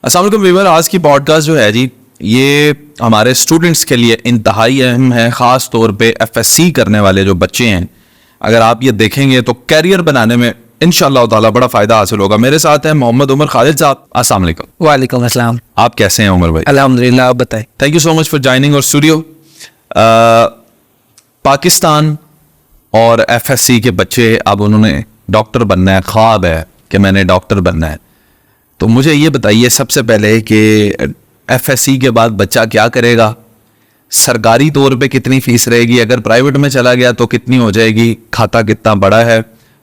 अस्सलाम वालेकुम व्यूअर, आज की पॉडकास्ट जो है जी ये हमारे स्टूडेंट्स के लिए इंतहाई अहम है, ख़ास तौर पे एफएससी करने वाले जो बच्चे हैं। अगर आप ये देखेंगे तो कैरियर बनाने में इंशाअल्लाह ताला बड़ा फ़ायदा हासिल होगा। मेरे साथ हैं मोहम्मद उमर खालिद साहब। अस्सलाम वालेकुम। वालेकुम अस्सलाम। आप कैसे हैं उमर भाई? अल्हम्दुलिल्लाह, आप बताएं। Thank you so much for joining और स्टूडियो। पाकिस्तान और एफएससी के बच्चे, अब उन्होंने डॉक्टर बनना है, ख्वाब है कि मैंने डॉक्टर बनना है। तो मुझे ये बताइए सबसे पहले कि एफएससी के बाद बच्चा क्या करेगा, सरकारी तौर पे कितनी फीस रहेगी, अगर प्राइवेट में चला गया तो कितनी हो जाएगी, खाता कितना बड़ा है,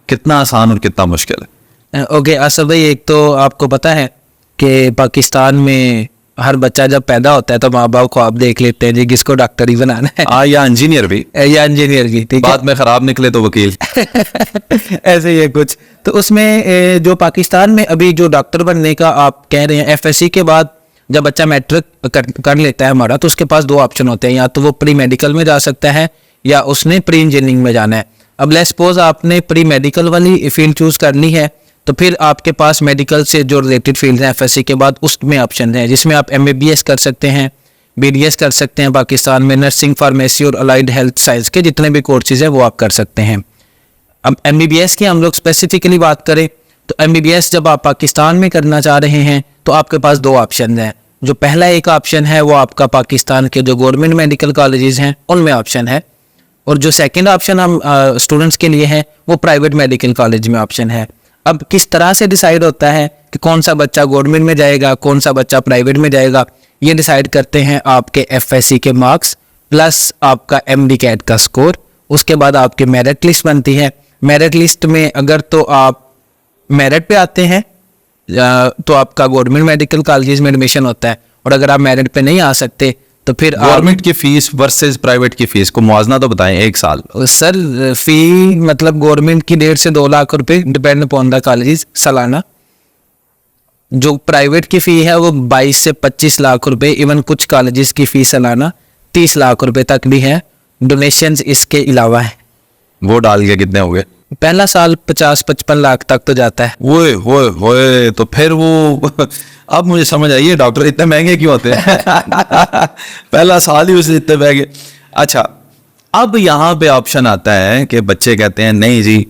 कितना आसान और कितना मुश्किल है? ओके आसफ भाई, एक तो आपको पता है कि पाकिस्तान में हर बच्चा जब पैदा होता है तो माँ बाप को आप देख लेते हैं जी किसको डॉक्टर ही बनाना है, या इंजीनियर भी, या इंजीनियर भी, ठीक है, बाद में खराब निकले तो वकील ऐसे ही है कुछ। तो उसमें जो पाकिस्तान में अभी जो डॉक्टर बनने का आप कह रहे हैं, एफएससी के बाद जब बच्चा मैट्रिक कर लेता है हमारा, तो उसके पास दो ऑप्शन होते हैं, या तो वो प्री मेडिकल में जा सकता है या उसने प्री इंजीनियरिंग में जाना है। अब लेट्स सपोज आपने प्री मेडिकल वाली फील्ड चूज करनी है, तो फिर आपके पास मेडिकल से जो रिलेटेड फील्ड हैं एफएससी के बाद उसमें ऑप्शन है, जिसमें आप एमबीबीएस कर सकते हैं, बीडीएस कर सकते हैं, पाकिस्तान में नर्सिंग, फार्मेसी और अलाइड हेल्थ साइंस के जितने भी कोर्सेज हैं वो आप कर सकते हैं। अब एमबीबीएस की हम लोग स्पेसिफिकली बात करें तो एमबीबीएस जब आप पाकिस्तान में करना चाह रहे हैं तो आपके पास दो ऑप्शन हैं। जो पहला एक ऑप्शन है वो आपका पाकिस्तान के जो गवर्नमेंट मेडिकल कॉलेजेस हैं उनमें ऑप्शन है, और जो सेकंड ऑप्शन हम स्टूडेंट्स के लिए है वो प्राइवेट मेडिकल कॉलेज में ऑप्शन है। अब किस तरह से डिसाइड होता है कि कौन सा बच्चा गवर्नमेंट में जाएगा, कौन सा बच्चा प्राइवेट में जाएगा, ये डिसाइड करते हैं आपके एफएससी के मार्क्स प्लस आपका एमडी कैट का स्कोर। उसके बाद आपकी मेरिट लिस्ट बनती है। मेरिट लिस्ट में अगर तो आप मेरिट पे आते हैं तो आपका गवर्नमेंट मेडिकल कॉलेज में एडमिशन होता है, और अगर आप मेरिट पे नहीं आ सकते तो फिर गवर्नमेंट की फीस वर्सेस प्राइवेट की फीस को मुआवजा तो बताएं एक साल। सर फी मतलब गवर्नमेंट की 1.5 से 2 लाख रुपए डिपेंड अपॉन द कॉलेज सालाना। जो प्राइवेट की फी है वो 22 से 25 लाख रुपए, इवन कुछ कॉलेजेस की फीस सालाना 30 लाख रुपए तक भी है। डोनेशंस इसके अलावा है। वो डाल के कितने हो गए? पहला साल 50-55 लाख तक तो जाता है। वो तो फिर वो अब मुझे समझ आई है डॉक्टर इतने महंगे क्यों होते हैं पहला साल ही उसे इतने महंगे। अच्छा, अब यहाँ पे ऑप्शन आता है कि बच्चे कहते हैं नहीं जी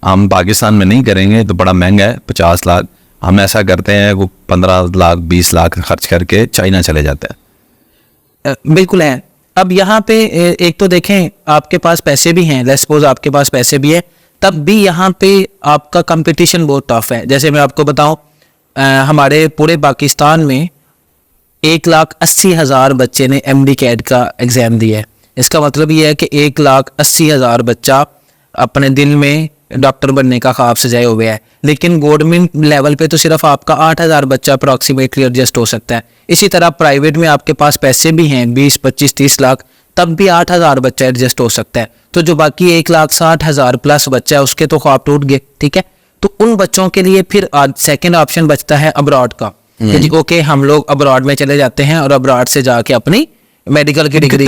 हम पाकिस्तान में नहीं करेंगे तो बड़ा महंगा है 50 लाख, हम ऐसा करते हैं वो 15 लाख 20 लाख खर्च करके चाइना चले जाते हैं। बिल्कुल है। अब यहाँ पे एक तो देखें आपके पास पैसे भी हैं, लेट्स सपोज आपके पास पैसे भी है, तब भी यहाँ पे आपका कंपटीशन बहुत टफ है। जैसे मैं आपको बताऊं, हमारे पूरे पाकिस्तान में 1,80,000 बच्चे ने एमडी कैट का एग्ज़ाम दिया है। इसका मतलब ये है कि 1,80,000 बच्चा अपने दिल में डॉक्टर बनने का ख्वाब सजाए हुए है, लेकिन गवर्नमेंट लेवल पे तो सिर्फ आपका 8,000 बच्चा अप्रॉक्सीमेटली एडजस्ट हो सकता है। इसी तरह प्राइवेट में आपके पास पैसे भी हैं 20, 25, 30 लाख, तब भी 8,000 बच्चा एडजस्ट हो सकता है। तो जो बाकी 1,60,000 प्लस बच्चा है उसके तो ख्वाब टूट गए, ठीक है। तो उन बच्चों के लिए फिर सेकेंड ऑप्शन बचता है अब्रॉड का, कि ओके हम लोग अब्रॉड में चले जाते हैं और अब्रॉड से जाके अपनी मेडिकल की डिग्री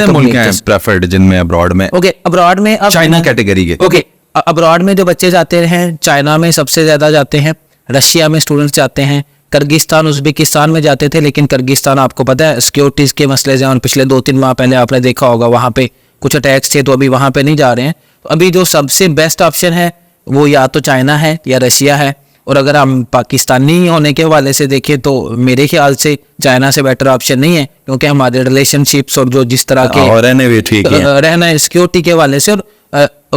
प्रेफर्ड जिनमें अब्रॉड में, ओके अब्रॉड में अब चाइना कैटेगरी के, ओके अब्रॉड में जो बच्चे जाते हैं, चाइना में सबसे ज़्यादा जाते हैं, रशिया में स्टूडेंट्स जाते हैं, किर्गिस्तान उज़्बेकिस्तान में जाते थे, लेकिन किर्गिस्तान आपको पता है सिक्योरिटीज़ के मसले हैं और पिछले 2-3 माह पहले आपने देखा होगा वहाँ पे कुछ अटैक्स थे, तो अभी वहाँ पे नहीं जा रहे हैं। तो अभी जो सबसे बेस्ट ऑप्शन है वो या तो चाइना है या रशिया है, और अगर हम पाकिस्तानी होने के हवाले से देखें तो मेरे ख्याल से चाइना से बेटर ऑप्शन नहीं है, क्योंकि हमारे रिलेशनशिप्स और जो जिस तरह के रहने भी ठीक है, रहना है सिक्योरिटी के हवाले से और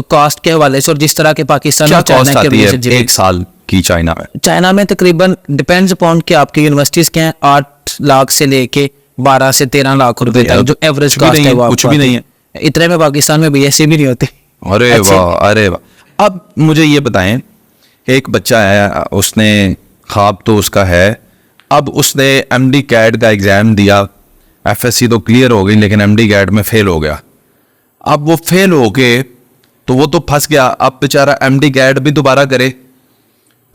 कॉस्ट के हवाले से, और जिस तरह के पाकिस्तान और चाइना के रिलेशनशिप एक साल की चाइना में तकरीबन डिपेंड्स अपॉन कि आपकी यूनिवर्सिटीज के हैं 8 लाख से लेके 12 से 13 लाख रुपए तक जो एवरेज कॉस्ट है, वो कुछ भी नहीं है। इतने में पाकिस्तान में बीएससी भी नहीं होते। अरे वाह, अरे वाह। अब मुझे ये बताएं, एक बच्चा है, उसने ख्वाब तो उसका है, अब उसने एमडी कैट का एग्जाम दिया, एफएससी तो क्लियर हो गई लेकिन एमडी कैट में फेल हो गया। अब वो फेल हो के तो वो तो फंस गया, अब बेचारा एमडी कैट भी दोबारा करे,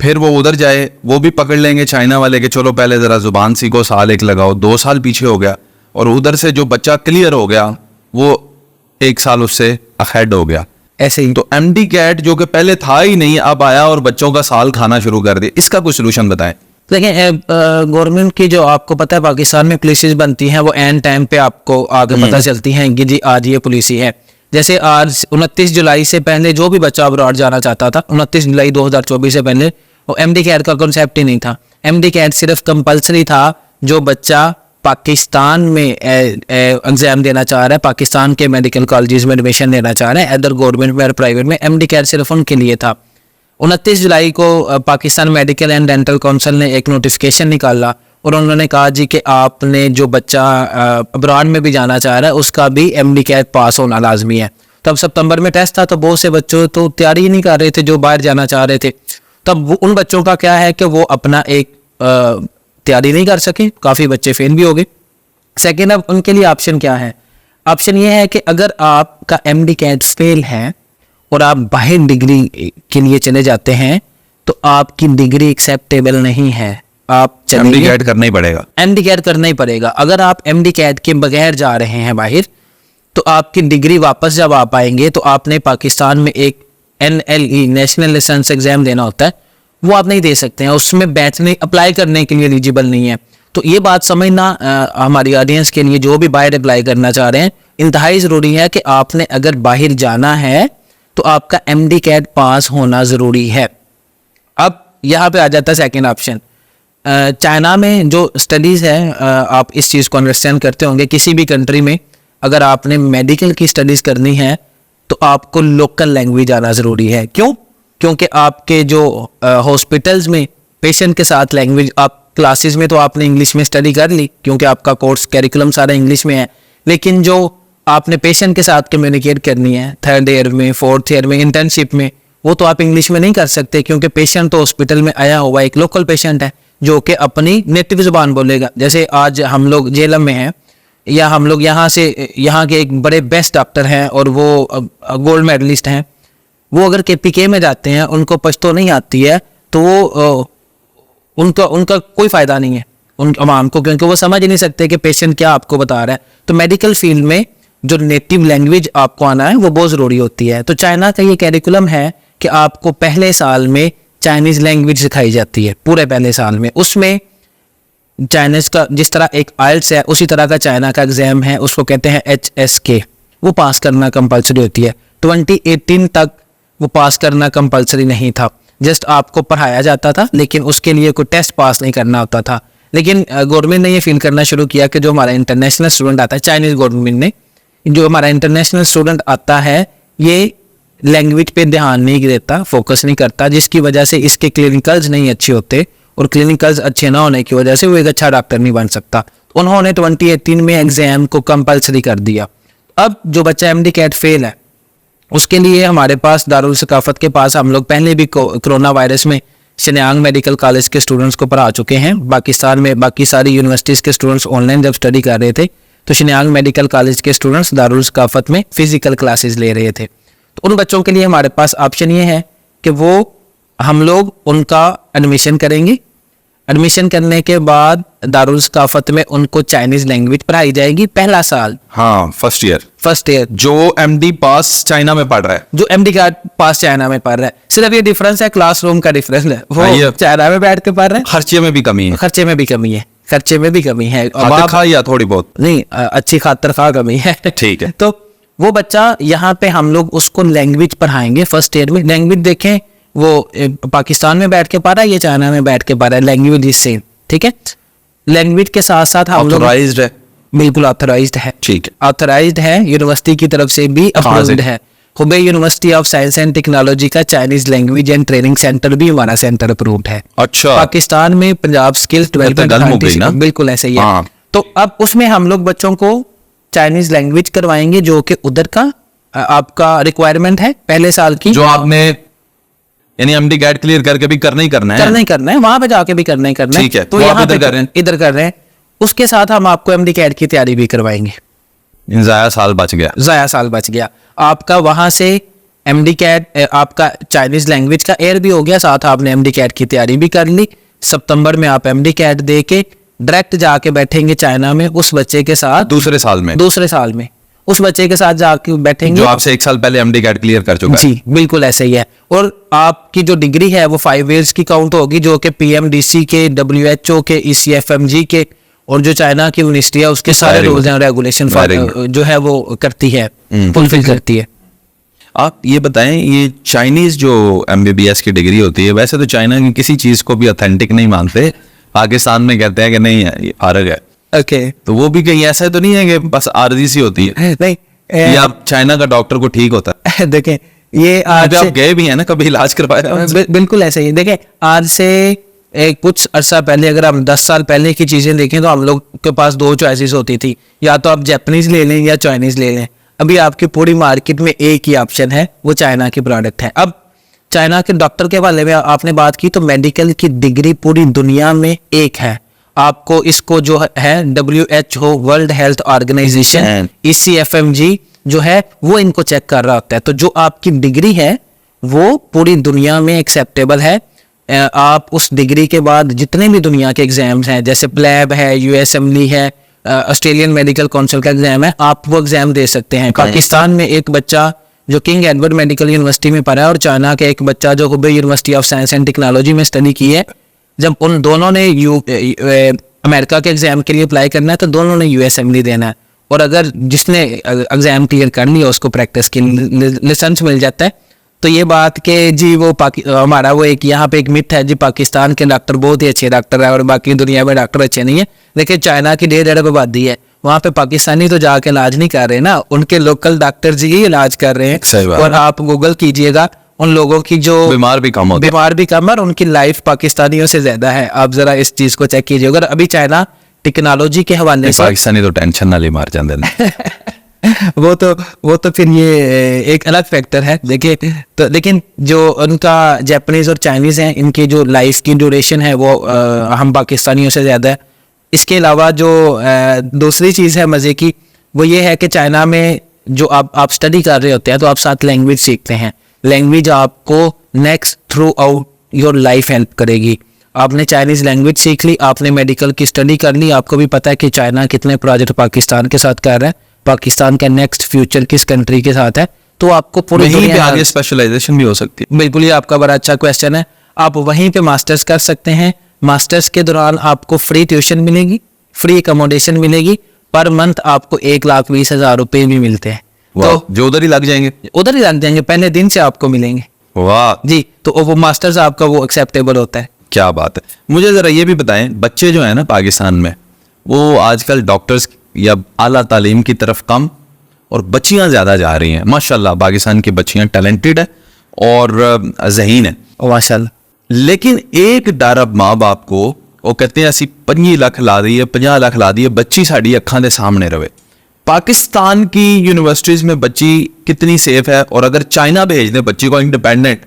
फिर वो उधर जाए, वो भी पकड़ लेंगे चाइना वाले के चलो पहले ज़रा ज़ुबान सीखो, साल एक लगाओ, 2 साल पीछे हो गया, और उधर से जो बच्चा क्लियर हो गया वो 1 साल उससे अहेड हो गया। ऐसे ही तो एमडी कैट जो कि पहले था ही नहीं अब आया और बच्चों का साल खाना शुरू कर दिया, इसका कुछ सोल्यूशन बताएं। देखिए गवर्नमेंट की जो आपको पता है पाकिस्तान में पुलिसेस बनती हैं वो एन टाइम पे आपको आगे पता चलती हैं कि जी आज ये पुलिस ही है। जैसे आज 29 जुलाई से पहले जो भी बच्चा अब्रॉड जाना चाहता था 29 जुलाई 2024 से पहले वो एमडी कैट का कॉन्सेप्ट ही नहीं था। एमडी कैट सिर्फ कंपलसरी था जो बच्चा पाकिस्तान में एग्जाम देना चाह रहा है, पाकिस्तान के मेडिकल कॉलेजेस में एडमिशन लेना चाह रहा है, अदर गवर्नमेंट में और प्राइवेट में, एमडी कैट सिर्फ उनके लिए था। 29 जुलाई को Pakistan medical and dental council ने एक नोटिफिकेशन निकाला और उन्होंने कहा जी कि आपने जो बच्चा अब्रॉड में भी जाना चाह रहा है उसका भी एमडी कैट पास होना लाजमी है। तब सितंबर में टेस्ट था तो बहुत से बच्चों तो तैयारी ही नहीं कर रहे थे जो बाहर जाना चाह रहे थे। तब उन बच्चों का क्या है कि वो अपना एक तैयारी नहीं कर सके, काफ़ी बच्चे फेल भी हो गए। सेकेंड, अब उनके लिए ऑप्शन क्या है? ऑप्शन ये है कि अगर आपका एमडी कैट फेल है और आप बाहर डिग्री के लिए चले जाते हैं तो आपकी डिग्री एक्सेप्टेबल नहीं है, आप एमडी कैट करना ही पड़ेगा। एमडी कैट करना ही पड़ेगा। अगर आप एमडी कैट के बगैर जा रहे हैं बाहर तो आपकी डिग्री वापस जब आप आएंगे तो आपने पाकिस्तान में एक NLE नेशनल लाइसेंस एग्जाम देना होता है, वो आप नहीं दे सकते हैं, उसमें बैठने अप्लाई करने के लिए एलिजिबल नहीं है। तो ये बात समझना हमारी ऑडियंस के लिए जो भी बाहर अप्लाई करना चाह रहे हैं इंतहाई ज़रूरी है कि आपने अगर बाहर जाना है तो आपका एमडी कैट पास होना ज़रूरी है। अब यहाँ पे आ जाता है सेकेंड ऑप्शन। चाइना में जो स्टडीज़ है आप इस चीज़ को अंडरस्टैंड करते होंगे, किसी भी कंट्री में अगर आपने मेडिकल की स्टडीज़ करनी है तो आपको लोकल लैंग्वेज आना ज़रूरी है। क्यों? क्योंकि आपके जो हॉस्पिटल्स में पेशेंट के साथ लैंग्वेज, आप क्लासेस में तो आपने इंग्लिश में स्टडी कर ली क्योंकि आपका कोर्स कैरिकुलम सारा इंग्लिश में है, लेकिन जो आपने पेशेंट के साथ कम्युनिकेट करनी है 3rd ईयर में, 4th ईयर में, इंटर्नशिप में, वो तो आप इंग्लिश में नहीं कर सकते क्योंकि पेशेंट तो हॉस्पिटल में आया हुआ एक लोकल पेशेंट है जो कि अपनी नेटिव ज़ुबान बोलेगा। जैसे आज हम लोग जेलम में हैं या हम लोग यहाँ के एक बड़े बेस्ट डॉक्टर हैं और वो गोल्ड मेडलिस्ट हैं, वो अगर KPK में जाते हैं उनको पश्तो नहीं आती है तो वो उनका कोई फ़ायदा नहीं है उन अवाम को, क्योंकि वो समझ ही नहीं सकते कि पेशेंट क्या आपको बता रहा है। तो मेडिकल फील्ड में जो नेटिव लैंग्वेज आपको आना है वो बहुत ज़रूरी होती है। तो चाइना का ये कैरिकुलम है कि आपको पहले साल में चाइनीज़ लैंग्वेज सिखाई जाती है, पूरे पहले साल में। उसमें चाइनीज़ का जिस तरह एक IELTS है उसी तरह का चाइना का एग्ज़ाम है, उसको कहते हैं HSK, वो पास करना कंपलसरी होती है। 2018 तक वो पास करना कंपलसरी नहीं था, जस्ट आपको पढ़ाया जाता था लेकिन उसके लिए कोई टेस्ट पास नहीं करना होता था। लेकिन गवर्नमेंट ने ये फील करना शुरू किया कि जो हमारा इंटरनेशनल स्टूडेंट आता है, चाइनीज़ गवर्नमेंट ने जो हमारा इंटरनेशनल स्टूडेंट आता है ये लैंग्वेज पे ध्यान नहीं देता, फोकस नहीं करता, जिसकी वजह से इसके क्लिनिकल्स नहीं अच्छे होते और क्लिनिकल्स अच्छे ना होने की वजह से वो एक अच्छा डॉक्टर नहीं बन सकता। उन्होंने 2018 में एग्ज़ाम को कंपलसरी कर दिया। अब जो बच्चा एमडी कैट फेल है उसके लिए हमारे पास दारुल सकाफत के पास हम लोग पहले भी कोरोना वायरस में शिन्यांग मेडिकल कॉलेज के स्टूडेंट्स को पढ़ा चुके हैं। पाकिस्तान में बाकी सारी यूनिवर्सिटीज़ के स्टूडेंट्स ऑनलाइन जब स्टडी कर रहे थे तो शिन्यांग मेडिकल कॉलेज के स्टूडेंट्स दारुल सकाफत में फ़िज़िकल क्लासेस ले रहे थे। तो उन बच्चों के लिए हमारे पास ऑप्शन ये है कि वो हम लोग उनका एडमिशन करेंगे। एडमिशन करने के बाद दारुल सकाफत में उनको चाइनीज़ लैंग्वेज पढ़ाई जाएगी पहला साल। हाँ, फर्स्ट ईयर जो MD पास चाइना में पढ़ रहा है, जो MD का पास चाइना में पढ़ रहा है, सिर्फ ये डिफरेंस है क्लासरूम का डिफरेंस है, वो ये चाइना में बैठ के पढ़ रहे हैं। खर्चे में भी कमी है, खर्चे में भी कमी है, खर्चे में भी कमी है, खातिर खा या थोड़ी बहुत नहीं, अच्छी खातिर खा कमी है। ठीक है। तो वो बच्चा यहाँ पे हम लोग उसको लैंग्वेज पढ़ाएंगे फर्स्ट ईयर में। लैंग्वेज देखें वो पाकिस्तान में बैठ के पढ़ रहा है, ये चाइना में बैठ के पढ़ रहा है, लैंग्वेज इज सेम। ठीक है, लैंग्वेज के साथ साथ हम लोग ऑथराइज्ड है, बिल्कुल ऑथराइज्ड है। ठीक है, ऑथराइज्ड है, यूनिवर्सिटी की तरफ से भी अप्रूव्ड है। Hubei university of science and technology का Chinese language and training centre भी हमारा सेंटर अप्रूव्ड है। अच्छा, पाकिस्तान में पंजाब स्किल्स डेवलपमेंट, बिल्कुल ऐसे ही है। तो अब उसमें हम लोग बच्चों को चाइनीज लैंग्वेज करवाएंगे जो कि उधर का आपका रिक्वायरमेंट है पहले साल की, जो आपने यानी एमडी कैट क्लियर करके भी करना ही करना है, वहां पे जाके भी करना ही करना है। ठीक है, तो यहाँ इधर कर रहे हैं, उसके साथ हम आपको एमडी कैट की तैयारी भी करवाएंगे। ज़ाया साल बच गया आपका। वहां से एमडी कैट आपका चाइनीज लैंग्वेज का एयर भी हो गया, साथ आपने एमडी कैट की तैयारी भी कर ली। सितंबर में आप एमडी कैट दे के डायरेक्ट जाके बैठेंगे चाइना में उस बच्चे के साथ दूसरे साल में। उस बच्चे के साथ जाके बैठेंगे जो आपसे 1 साल पहले एमडी कैट क्लियर कर चुका है। जी बिल्कुल ऐसा ही है। और आपकी जो डिग्री है वो 5 इयर्स की काउंट होगी, जो कि पीएमडीसी के, WHO के, ECFMG के और जो चाइना की यूनिवर्सिटी है उसके सारे रूल्स एंड रेगुलेशन जो है वो करती है, फुलफिल करती है। आप ये बताएं, ये चाइनीज जो MBBS की डिग्री होती है, वैसे तो चाइना की किसी चीज को भी ऑथेंटिक नहीं मानते, पाकिस्तान में कहते हैं कि नहीं है, ये आरग है। ओके तो वो भी कहीं ऐसा तो नहीं है कि बस आरजी सी होती है, नहीं या चाइना का डॉक्टर को ठीक होता है? देखें ये आज आप गए भी हैं ना, कभी इलाज करवाया? बिल्कुल ऐसा ही है। देखें आज से कुछ अरसा पहले, अगर हम 10 साल पहले की चीजें देखें तो हम लोग के पास 2 चॉइसेस होती थी, या तो आप जापानीज ले लें या चाइनीज ले लें। अभी आपकी पूरी मार्केट में एक ही ऑप्शन है, वो चाइना की प्रोडक्ट है। अब चाइना के डॉक्टर के हवाले में आपने बात की, तो मेडिकल की डिग्री पूरी दुनिया में एक है। आपको इसको जो है WHO World Health Organization, ECFMG जो है वो इनको चेक कर रहा होता है। तो जो आपकी डिग्री है वो पूरी दुनिया में एक्सेप्टेबल है। आप उस डिग्री के बाद जितने भी दुनिया के एग्जाम्स हैं, जैसे प्लैब है, USMLE है, ऑस्ट्रेलियन मेडिकल काउंसिल का एग्जाम है, आप वो एग्जाम दे सकते हैं। पाकिस्तान में एक बच्चा जो किंग एडवर्ड मेडिकल यूनिवर्सिटी में पढ़ा है, और चाइना का एक बच्चा जो Hubei university of science and technology में स्टडी की है, जब उन दोनों ने अमेरिका के एग्जाम के लिए अप्लाई करना है तो दोनों ने USMLE देना है। और अगर जिसने एग्जाम क्लियर कर लिया उसको प्रैक्टिस की लाइसेंस मिल जाता है। तो ये बात कि जी वो हमारा वो एक यहाँ पे एक मिथ है जी, पाकिस्तान के डॉक्टर बहुत ही अच्छे डॉक्टर है और बाकी दुनिया में डॉक्टर अच्छे नहीं है। देखिए चाइना की 1.5 अरब आबादी है, वहाँ पे पाकिस्तानी तो जाके इलाज नहीं कर रहे ना, उनके लोकल डॉक्टर जी ही इलाज कर रहे हैं। और आप गूगल कीजिएगा, उन लोगों की जो बीमार भी कम और उनकी लाइफ पाकिस्तानियों से ज्यादा है। आप जरा इस चीज को चेक कीजिएगा। अगर अभी चाइना टेक्नोलॉजी के हवाले से, पाकिस्तानी तो टेंशन ना ले मार जाते हैं वो तो फिर ये एक अलग फैक्टर है। देखिए तो लेकिन जो उनका जापानीज और चाइनीज हैं, इनकी जो लाइफ की ड्यूरेशन है वो हम पाकिस्तानियों से ज़्यादा है। इसके अलावा जो दूसरी चीज़ है मज़े की, वो ये है कि चाइना में जो आप स्टडी कर रहे होते हैं तो आप साथ लैंग्वेज सीखते हैं। लैंग्वेज आपको next through out your life help करेगी। आपने चाइनीज़ लैंग्वेज सीख ली, आपने मेडिकल की स्टडी कर ली, आपको भी पता है कि चाइना कितने प्रोजेक्ट पाकिस्तान के साथ कर रहा है, पाकिस्तान का नेक्स्ट फ्यूचर किस कंट्री के साथ है, तो आपको पूरी दुनिया में आगे स्पेशलाइजेशन भी हो सकती है। बिल्कुल, ये आपका बड़ा अच्छा क्वेश्चन है। आप वहीं पे मास्टर्स कर सकते हैं। मास्टर्स के दौरान आपको फ्री ट्यूशन मिलेगी, फ्री अकोमोडेशन मिलेगी, पर मंथ आपको 1,20,000 रुपए भी मिलते हैं। तो जो उधर ही लग जाएंगे, पहले दिन से आपको मिलेंगे। वाह जी, तो वो मास्टर्स आपका वो एक्सेप्टेबल होता है। क्या बात है। मुझे जरा ये भी बताएं, बच्चे जो है ना पाकिस्तान में, वो आजकल डॉक्टर्स या आला तालीम की तरफ कम और बच्चियां ज्यादा जा रही हैं। माशाल्लाह पाकिस्तान की बच्चियां टैलेंटेड है और ज़हीन है माशाल्लाह। लेकिन एक डर अब माँ बाप को, वो कहते हैं असी 25 लाख ला दी है, 50 लाख ला दी है, बच्ची साड़ी अखां दे सामने रहे। पाकिस्तान की यूनिवर्सिटीज में बच्ची कितनी सेफ है? और अगर चाइना भेज दे बच्ची को इंडिपेंडेंट,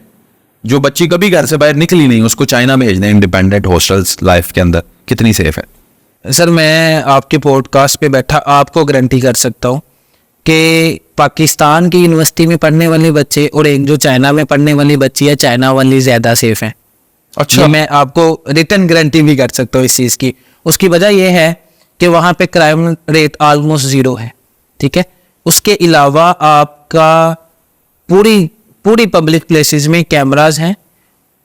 जो बच्ची कभी घर से बाहर निकली नहीं, उसको चाइना भेज दे इंडिपेंडेंट हॉस्टल्स लाइफ के अंदर, कितनी सेफ है? सर मैं आपके पॉडकास्ट पे बैठा आपको गारंटी कर सकता हूँ कि पाकिस्तान की यूनिवर्सिटी में पढ़ने वाले बच्चे और एक जो चाइना में पढ़ने वाली बच्ची है, चाइना वाली ज़्यादा सेफ है। अच्छा, मैं आपको रिटर्न गारंटी भी कर सकता हूँ इस चीज़ की। उसकी वजह यह है कि वहाँ पे क्राइम रेट ऑलमोस्ट 0 है, ठीक है। उसके अलावा आपका पूरी पब्लिक प्लेसेस में कैमराज हैं,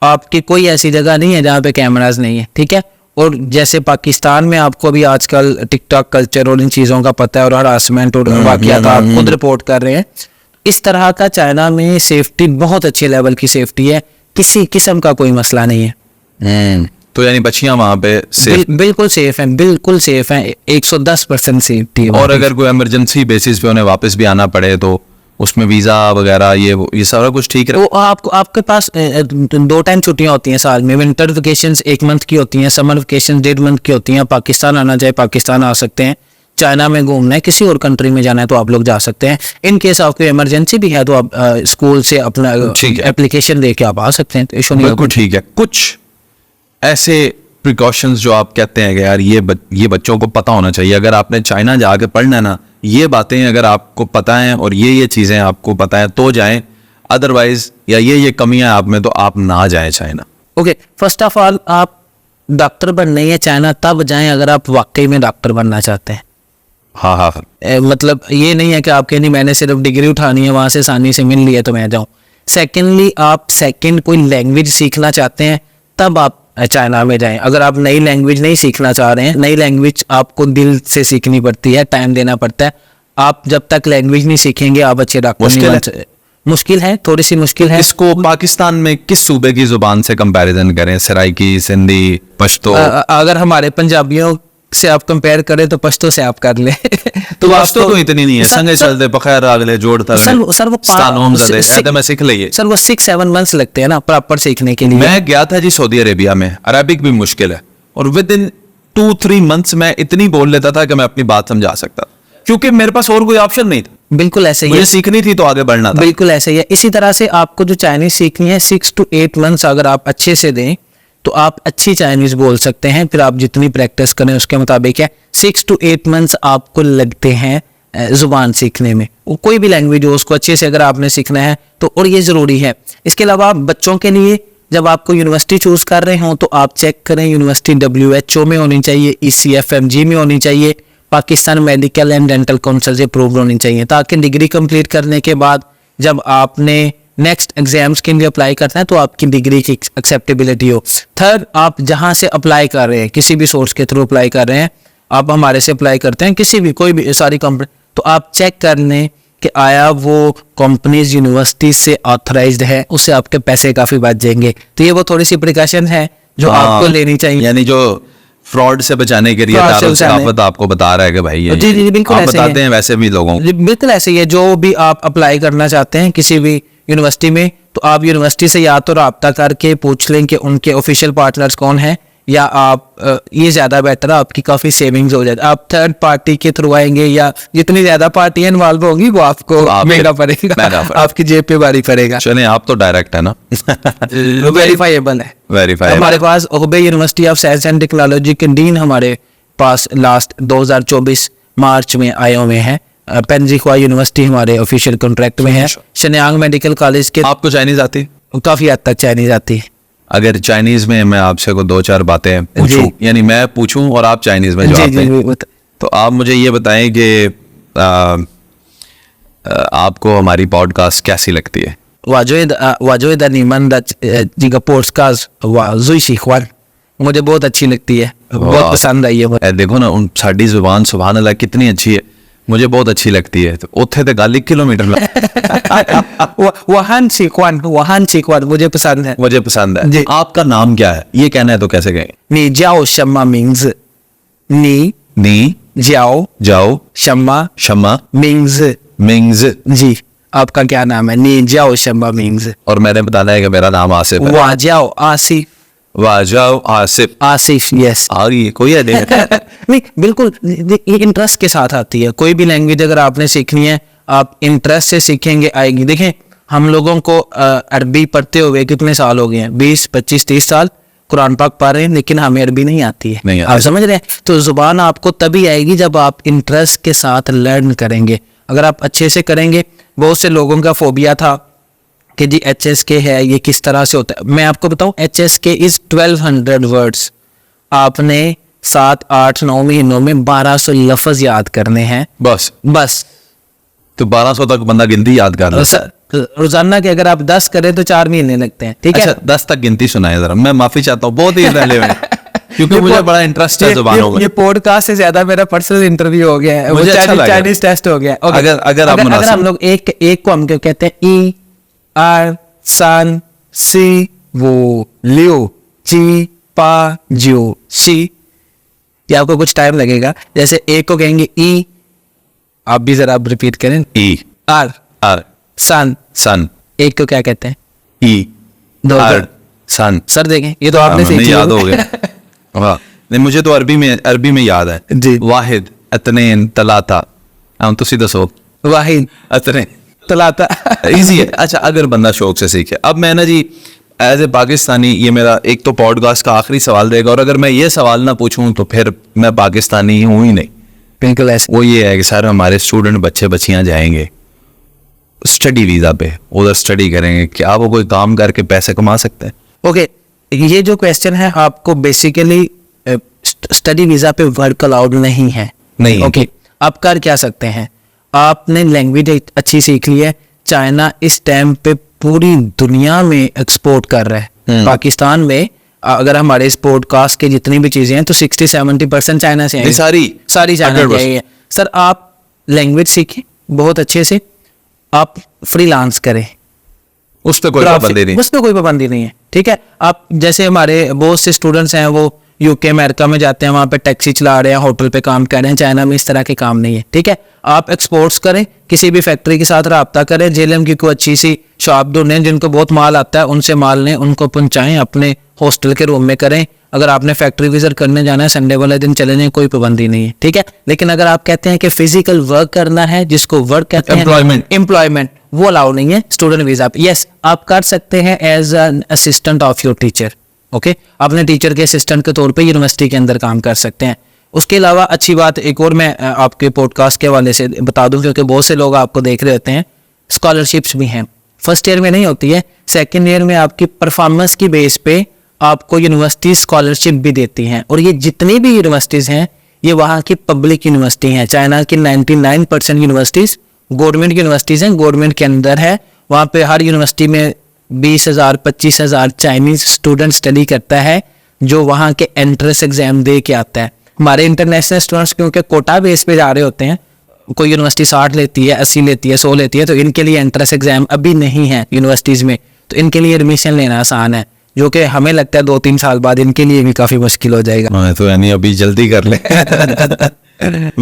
आपकी कोई ऐसी जगह नहीं है जहाँ पे कैमराज नहीं है, ठीक है। और जैसे पाकिस्तान में आपको भी आजकल टिकटॉक कल्चर और इन चीज़ों का पता है, और हरासमेंट और वाक़यात आप खुद रिपोर्ट कर रहे हैं, इस तरह का चाइना में सेफ्टी बहुत अच्छे लेवल की सेफ्टी है, किसी किस्म का कोई मसला नहीं है। तो यानी बच्चियां वहां पे सेफ, बिल्कुल सेफ हैं, बिल्कुल सेफ हैं, 110% सेफ्टी है। और अगर कोई इमरजेंसी बेसिस पे उन्हें वापस भी आना पड़े तो उसमें वीज़ा वगैरह ये सारा कुछ ठीक है? वो आपके पास 2 टाइम छुट्टियां होती हैं साल में। विंटर वेकेशंस 1 मंथ की होती हैं, समर वेकेशन 1.5 मंथ की होती हैं। पाकिस्तान आना चाहे पाकिस्तान आ सकते हैं, चाइना में घूमना है, किसी और कंट्री में जाना है तो आप लोग जा सकते हैं। इन केस आपको इमरजेंसी भी है तो आप स्कूल से अपना एप्लीकेशन लेके आप आ सकते हैं, तो इशू नहीं। बिल्कुल ठीक है। कुछ ऐसे प्रिकॉशंस जो आप कहते हैं कि यार ये बच्चों को पता होना चाहिए, अगर आपने चाइना जाके पढ़ना है ना, ये बातें अगर आपको पता है और ये चीज़ें आपको पता है तो जाएं, अदरवाइज या ये कमियां आप में तो आप ना जाएं China. Okay, first of all आप डॉक्टर बनने या चाइना तब जाएं अगर आप वाकई में डॉक्टर बनना चाहते हैं। हाँ हाँ मतलब ये नहीं है कि आपके नहीं मैंने सिर्फ डिग्री उठानी है वहां से आसानी से मिल ली है तो मैं जाऊं। सेकेंडली आप सेकंड कोई लैंग्वेज सीखना चाहते हैं तब आप चाइना में जाएं। अगर आप नई लैंग्वेज नहीं सीखना चाह रहे हैं, नई लैंग्वेज आपको दिल से सीखनी पड़ती है, टाइम देना पड़ता है। आप जब तक लैंग्वेज नहीं सीखेंगे आप अच्छे डॉक्टर नहीं बन सकते। मुश्किल है, थोड़ी सी मुश्किल है। इसको पाकिस्तान में किस सूबे की जुबान से कंपैरिजन करें, सराइकी, सिंधी, पश्तो? अगर हमारे पंजाबियों से आप कंपेयर करें तो पश्तो से आप कर ले तो पश्तो तो इतनी नहीं है, संगे चलते बखैर अगले जोड़ता सर वो मैं सीख लिए सर वो 6-7 मंथ्स लगते हैं ना प्रॉपर सीखने के लिए। मैं गया था जी सऊदी अरेबिया में, अरबिक भी मुश्किल है और विद इन 2-3 मंथ्स मैं इतनी बोल लेता था कि मैं अपनी बात समझा सकता, क्योंकि मेरे पास और कोई ऑप्शन नहीं था। बिल्कुल ऐसे ही मुझे है, सीखनी थी तो आगे बढ़ना था। बिल्कुल ऐसे ही है। इसी तरह से आपको जो चाइनीज सीखनी है 6 to 8 मंथ्स अगर आप अच्छे से दें तो आप अच्छी चाइनीज बोल सकते हैं। फिर आप जितनी प्रैक्टिस करें उसके मुताबिक है। 6 to 8 मंथ्स आपको लगते हैं जुबान सीखने में, वो कोई भी लैंग्वेज हो उसको अच्छे से अगर आपने सीखना है तो, और ये ज़रूरी है। इसके अलावा बच्चों के लिए जब आपको यूनिवर्सिटी चूज़ कर रहे हो तो आप चेक करें यूनिवर्सिटी WHO में होनी चाहिए, ECFMG में होनी चाहिए, Pakistan medical and dental council से अप्रूव्ड होनी चाहिए, ताकि डिग्री कंप्लीट करने के बाद जब आपने नेक्स्ट एग्जाम्स के लिए अप्लाई करना है तो आपकी डिग्री की एक्सेप्टेबिलिटी हो। थर्ड, आप जहां से अप्लाई कर रहे हैं, किसी भी सोर्स के थ्रू अप्लाई कर रहे हैं, आप हमारे से अप्लाई करते हैं, किसी भी कोई भी सारी कंपनी, तो आप चेक कर लें कि आया वो कंपनीज यूनिवर्सिटी से ऑथराइज्ड है, उससे आपके पैसे काफ़ी बच जाएंगे। तो ये वो थोड़ी सी प्रिकॉशन है जो आपको लेनी चाहिए, यानी जो फ्रॉड से बचाने के लिए आपको बता रहा है कि भाई ये जी बिल्कुल आप बताते हैं वैसे भी लोगों को। बिल्कुल ऐसे ही है। जो भी आप अप्लाई करना चाहते हैं किसी भी यूनिवर्सिटी में तो आप यूनिवर्सिटी से या तो रब्ता करके पूछ लें कि उनके ऑफिशियल पार्टनर्स कौन हैं, या आप ये ज़्यादा बेटर है, आपकी काफ़ी सेविंग्स हो जाती है। आप थर्ड पार्टी के थ्रू आएंगे या जितनी ज़्यादा पार्टियां इन्वॉल्व होंगी वो आपको महंगा पड़ेगा, आपकी जेब पे भारी पड़ेगा। चलें, आप तो डायरेक्ट है ना, वेरीफाइएबल है। हमारे पास Hubei university of science and technology के डीन हमारे पास लास्ट 2024 मार्च में आए हुए हैं। पेंजिखुआ यूनिवर्सिटी हमारे ऑफिशियल कॉन्ट्रैक्ट में है। शनियांग मेडिकल कॉलेज के। आपको चाइनीज आती है? काफ़ी हद तक चाइनीज आती है। अगर चाइनीज में मैं आपसे को 2-4 बातें पूछूं, यानी मैं पूछूं और आप चाइनीज में जवाब दें, तो आप मुझे ये बताएं कि आपको हमारी पॉडकास्ट कैसी लगती है? मुझे बहुत अच्छी लगती है, बहुत पसंद आई है। देखो ना, उन साड़ी जुबान सुभान अल्लाह कितनी अच्छी है, मुझे बहुत अच्छी लगती है। तो उत्थे ते गल 1 किलोमीटर वहान सीखवान मुझे पसंद है, मुझे पसंद है जी। आपका नाम क्या है? ये कहना है तो कैसे कहें? नी जाओ शम्मा मिंग्स, नी जाओ जाओ शम्मा मिंग्स जी। आपका क्या नाम है? नी जाओ शम्मा मिंग्स। और मैंने बताना है कि मेरा नाम आसिफ है। वाह जाओ आसिफ, आसिफ यस। आ गई कोई है नहीं बिल्कुल, ये इंटरेस्ट के साथ आती है। कोई भी लैंग्वेज अगर आपने सीखनी है आप इंटरेस्ट से सीखेंगे, आएगी। देखें, हम लोगों को अरबी पढ़ते हुए कितने साल हो गए हैं? 20, 25, 30 साल कुरान पाक पढ़ रहे हैं, लेकिन हमें अरबी नहीं आती है। आप समझ रहे हैं? तो जुबान आपको तभी आएगी जब आप इंटरेस्ट के साथ लर्न करेंगे। अगर आप अच्छे से करेंगे, बहुत से लोगों का फोबिया था कि जी HSK है, ये किस तरह से होता है। मैं आपको बताऊं, HSK इज 1200 वर्ड्स। आपने 7, 8, 9 महीनों में 1200 लफ्ज याद करने हैं बस। तो 1200 तक बंदा गिनती याद कर रहा है रोजाना के। अगर आप 10 करें तो 4 महीने लगते हैं। ठीक है, 10 तक गिनती सुनाए जरा। मैं माफी चाहता हूँ, बहुत ही क्योंकि मुझे बड़ा इंटरेस्ट है जुबानों में। ये पॉडकास्ट से ज्यादा मेरा पर्सनल इंटरव्यू हो गया है, मुझे अच्छा लगा। चाइनीज टेस्ट हो गया। अगर हम लोग एक को हम क्यों कहते हैं? ई आर सान सी वो लियो ची पा जियो सी। ये आपको कुछ टाइम लगेगा। जैसे एक को कहेंगे ई, आप भी जरा आप रिपीट करें। ई आर सन। एक को क्या कहते हैं? ई आर सन। सर देखें, ये तो आपने सीख लिया, याद हो गया। वाह, नहीं मुझे तो अरबी में याद है जी। वाहिद अतनेन तलाता। हम तुसी दसो। वाहिद अतनेन तलाता इजी है। अच्छा, अगर बंदा शौक से सीखे। अब मैं ना जी एज ए पाकिस्तानी, ये मेरा एक तो पॉडकास्ट का आखिरी सवाल रहेगा, और अगर मैं ये सवाल ना पूछूं तो फिर मैं पाकिस्तानी हूं ही नहीं। बिल्कुल ऐसे। वो ये है कि सर हमारे स्टूडेंट बच्चियां जाएंगे स्टडी वीजा पे, उधर स्टडी करेंगे, क्या वो कोई काम करके पैसे कमा सकते हैं? ओके, ये जो क्वेश्चन है आपको बेसिकली स्टडी वीजा पे वर्क अलाउड नहीं है। नहीं। ओके, आप कर क्या सकते हैं, आपने लैंग्वेज अच्छी सीख ली है। चाइना इस टाइम पे पूरी दुनिया में एक्सपोर्ट कर रहा है। पाकिस्तान में अगर हमारे इस पॉडकास्ट के जितनी भी चीजें हैं तो 60-70% चाइना से हैं। सारी चाइना से आई है। सर आप लैंग्वेज सीखें बहुत अच्छे से, आप फ्रीलांस करें, उस पर कोई पाबंदी नहीं, उस पर कोई पाबंदी नहीं है। ठीक है, आप जैसे हमारे बहुत से स्टूडेंट्स हैं वो यूके अमेरिका में जाते हैं, वहाँ पे टैक्सी चला रहे हैं, होटल पे काम कर रहे हैं। चाइना में इस तरह के काम नहीं है। ठीक है, आप एक्सपोर्ट्स करें, किसी भी फैक्ट्री के साथ रब्ता करें, जेएलएम की कोई अच्छी सी शॉप ढूंढें जिनको बहुत माल आता है, उनसे माल लें, उनको पहुंचाएं, अपने हॉस्टल के रूम में करें। अगर आपने फैक्ट्री विजिट करने जाना है संडे वाले दिन चले जाएं, कोई पाबंदी नहीं है। ठीक है, लेकिन अगर आप कहते हैं कि फिजिकल वर्क करना है, जिसको वर्क कहते हैं एम्प्लॉयमेंट, वो अलाउ नहीं है स्टूडेंट वीजा। यस, आप कर सकते हैं as an assistant of your teacher. Okay, अपने टीचर के असिस्टेंट के तौर पे यूनिवर्सिटी के अंदर काम कर सकते हैं। उसके अलावा अच्छी बात एक और मैं आपके पॉडकास्ट के हवाले से बता दूं, क्योंकि बहुत से लोग आपको देख रहे होते हैं, स्कॉलरशिप्स भी हैं। फर्स्ट ईयर में नहीं होती है, सेकेंड ईयर में आपकी परफॉर्मेंस की बेस पे आपको यूनिवर्सिटी स्कॉलरशिप भी देती हैं। और ये जितनी भी यूनिवर्सिटीज़ हैं ये वहाँ की पब्लिक यूनिवर्सिटी हैं। चाइना की 99% यूनिवर्सिटीज़ गवर्नमेंट यूनिवर्सिटीज़ हैं, गवर्नमेंट के अंदर है। वहाँ पे हर यूनिवर्सिटी में 20,000 25,000 चाइनीज स्टूडेंट स्टडी करता है, जो वहाँ के एंट्रेंस एग्जाम दे के आता है। हमारे इंटरनेशनल स्टूडेंट्स क्योंकि कोटा बेस पे जा रहे होते हैं, कोई यूनिवर्सिटी 60 लेती है, 80 लेती है, 100 लेती है, तो इनके लिए एंट्रेंस एग्जाम अभी नहीं है यूनिवर्सिटीज़ में, तो इनके लिए एडमिशन लेना आसान है, जो कि हमें लगता है 2-3 साल बाद इनके लिए भी काफ़ी मुश्किल हो जाएगा। तो यानी अभी जल्दी कर ले।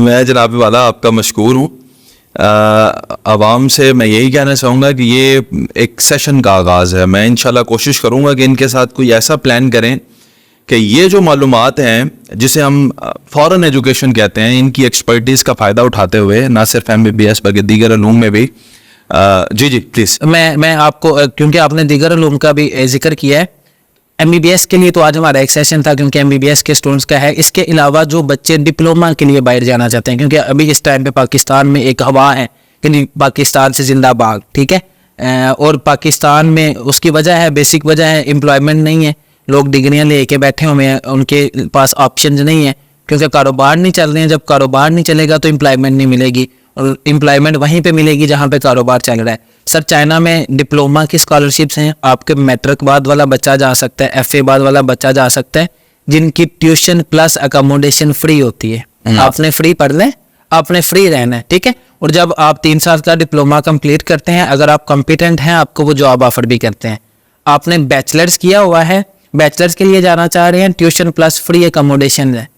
मैं जनाब वाला आपका मशकूर हूँ। आवाम से मैं यही कहना चाहूँगा कि ये एक सेशन का आगाज़ है। मैं इंशाल्लाह कोशिश करूँगा कि इनके साथ कोई ऐसा प्लान करें कि ये जो मालूमात हैं, जिसे हम फॉरेन एजुकेशन कहते हैं, इनकी एक्सपर्टीज़ का फ़ायदा उठाते हुए ना सिर्फ MBBS बल्कि दीगर उलूम में भी। जी प्लीज़। मैं आपको, क्योंकि आपने दीगर उलूम का भी जिक्र किया है, MBBS के लिए तो आज हमारा एक सेशन था, क्योंकि MBBS के स्टूडेंट्स का है। इसके अलावा जो बच्चे डिप्लोमा के लिए बाहर जाना चाहते हैं, क्योंकि अभी इस टाइम पे पाकिस्तान में एक हवा है कि पाकिस्तान से जिंदाबाद। ठीक है, और पाकिस्तान में उसकी वजह है, बेसिक वजह है एम्प्लॉयमेंट नहीं है, लोग डिग्रियां लेके बैठे हुए हैं, उनके पास ऑप्शन नहीं है, क्योंकि कारोबार नहीं चल रहे हैं। जब कारोबार नहीं चलेगा तो एम्प्लॉयमेंट नहीं मिलेगी, और एम्प्लॉयमेंट वहीं पे मिलेगी जहाँ पे कारोबार चल रहा है। सर चाइना में डिप्लोमा की स्कॉलरशिप्स हैं, आपके मैट्रिक बाद वाला बच्चा जा सकता है, FA बाद वाला बच्चा जा सकता है, जिनकी ट्यूशन प्लस अकोमोडेशन फ्री होती है। आपने फ्री पढ़ लें, आपने फ्री रहना है। ठीक है, और जब आप 3 साल का डिप्लोमा कंप्लीट करते हैं, अगर आप कॉम्पिटेंट हैं, आपको वो जॉब ऑफर भी करते हैं। आपने बैचलर्स किया हुआ है, बैचलर्स के लिए जाना चाह रहे हैं, ट्यूशन प्लस फ्री अकोमोडेशन है।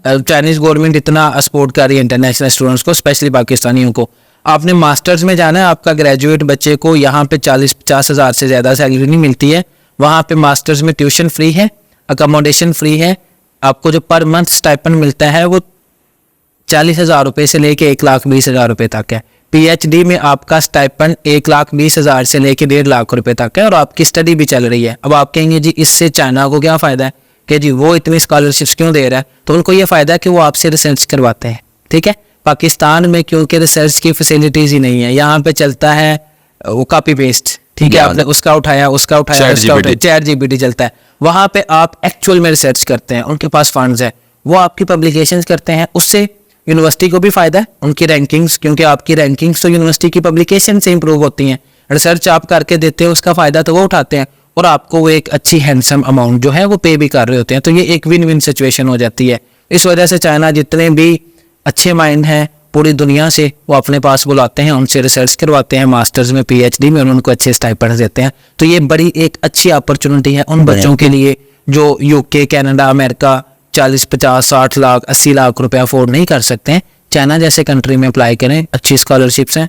चाइनीज गवर्नमेंट इतना सपोर्ट कर रही है इंटरनेशनल स्टूडेंट्स को, स्पेशली पाकिस्तानियों को। आपने मास्टर्स में जाना है, आपका ग्रेजुएट बच्चे को यहाँ पे 40-50 हज़ार से ज़्यादा सैलरी नहीं मिलती है। वहाँ पे मास्टर्स में ट्यूशन फ्री है, अकोमोडेशन फ्री है, आपको जो पर मंथ स्टाइपेंड मिलता है वो 40,000 रुपये से लेके 1,20,000 रुपये तक है। PhD में आपका स्टाइपेंड 1,20,000 से लेके 1.5 लाख रुपये तक है, और आपकी स्टडी भी चल रही है। अब आप कहेंगे जी इससे चाइना को क्या फ़ायदा है कि जी वो इतनी स्कॉलरशिप्स क्यों दे रहा है, तो उनको ये फ़ायदा है कि वो आपसे रिसर्च करवाते हैं। ठीक है, पाकिस्तान में क्योंकि रिसर्च की फैसिलिटीज़ ही नहीं है, यहाँ पे चलता है वो कॉपी पेस्ट। ठीक है, आपने उसका उठाया, चैट GPT चलता है। वहाँ पे आप एक्चुअल में रिसर्च करते हैं, उनके पास फंड्स है, वो आपकी पब्लिकेशंस करते हैं, उससे यूनिवर्सिटी को भी फ़ायदा है, उनकी रैंकिंग्स, क्योंकि आपकी रैंकिंग्स तो यूनिवर्सिटी की पब्लिकेशन से इंप्रूव होती हैं। रिसर्च आप करके देते हैं, उसका फ़ायदा तो वो उठाते हैं, और आपको वो एक अच्छी हैंडसम अमाउंट जो है वो पे भी कर रहे होते हैं। तो ये एक विन विन सिचुएशन हो जाती है। इस वजह से चाइना जितने भी अच्छे माइंड हैं पूरी दुनिया से, वो अपने पास बुलाते हैं, उनसे रिसर्च करवाते हैं, मास्टर्स में PhD में, और उनको अच्छे स्टाइपेंड देते हैं। तो ये बड़ी एक अच्छी अपॉर्चुनिटी है उन बच्चों के लिए जो UK, Canada, America 40, 50, 60 lakh, 80 lakh रुपए अफोर्ड नहीं कर सकते हैं। चाइना जैसे कंट्री में अप्लाई करें, अच्छी स्कॉलरशिप्स हैं।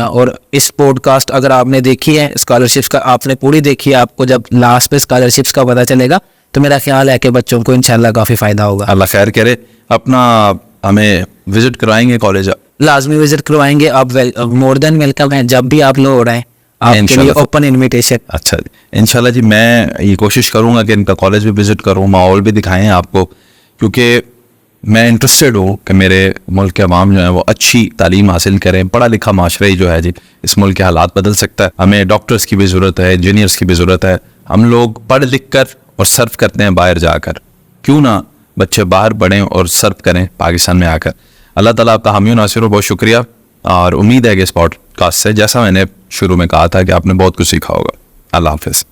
और इस पॉडकास्ट अगर आपने देखी है स्कॉलरशिप्स का, आपने पूरी देखी है, आपको जब लास्ट पे स्कॉलरशिप्स का पता चलेगा तो मेरा ख्याल है कि बच्चों को इंशाल्लाह काफ़ी फ़ायदा होगा। अल्लाह खैर करे। अपना हमें विजिट करवाएंगे कॉलेज? लाजमी विजिट करवाएंगे, आप मोर देन वेलकम है, जब भी आप लोग रहें, आपके लिए ओपन इनविटेशन। अच्छा जी, इंशाल्लाह जी, मैं ये कोशिश करूँगा कि इनका कॉलेज भी विजिट करूँ, माहौल भी दिखाएं आपको, क्योंकि मैं इंटरेस्टेड हूँ कि मेरे मुल्क के अवाम जो है वो अच्छी तालीम हासिल करें। पढ़ा लिखा माशरा ही जो है जी इस मुल्क के हालात बदल सकता है। हमें डॉक्टर्स की भी ज़रूरत है, इंजीनियर्स की भी ज़रूरत है। हम लोग पढ़ लिख कर और सर्व करते हैं बाहर जाकर, क्यों ना बच्चे बाहर पढ़ें और सर्व करें पाकिस्तान में आकर। अल्लाह ताला आपका हामी और नासिर हो। बहुत शुक्रिया, और उम्मीद है कि इस पॉडकास्ट से, जैसा मैंने शुरू में कहा था, कि आपने बहुत कुछ सीखा होगा। अल्लाह हाफिज़।